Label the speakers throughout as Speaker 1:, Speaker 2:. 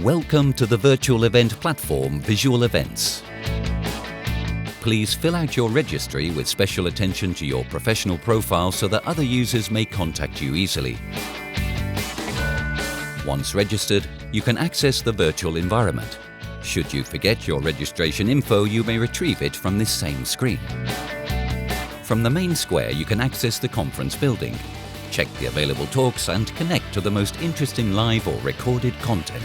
Speaker 1: Welcome to the virtual event platform VisualEvents. Please fill out your registry with special attention to your professional profile so that other users may contact you easily. Once registered, you can access the virtual environment. Should you forget your registration info, you may retrieve it from this same screen. From the main square, you can access the conference building, check the available talks and connect to the most interesting live or recorded content.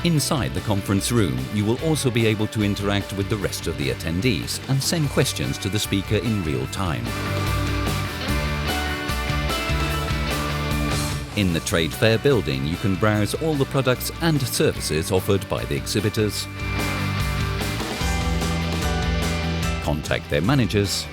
Speaker 1: Inside the conference room, you will also be able to interact with the rest of the attendees and send questions to the speaker in real time. In the trade fair building, you can browse all the products and services offered by the exhibitors, contact their managers,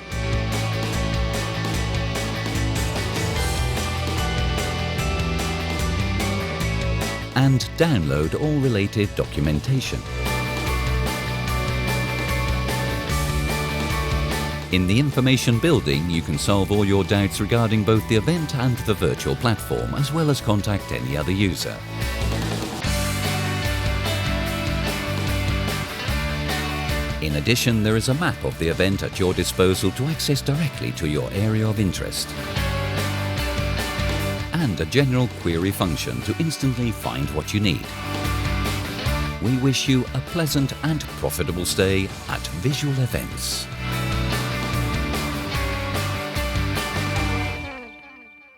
Speaker 1: and download all related documentation. In the information building, you can solve all your doubts regarding both the event and the virtual platform, as well as contact any other user. In addition, there is a map of the event at your disposal to access directly to your area of interest, and a general query function to instantly find what you need. We wish you a pleasant and profitable stay at VisualEvents.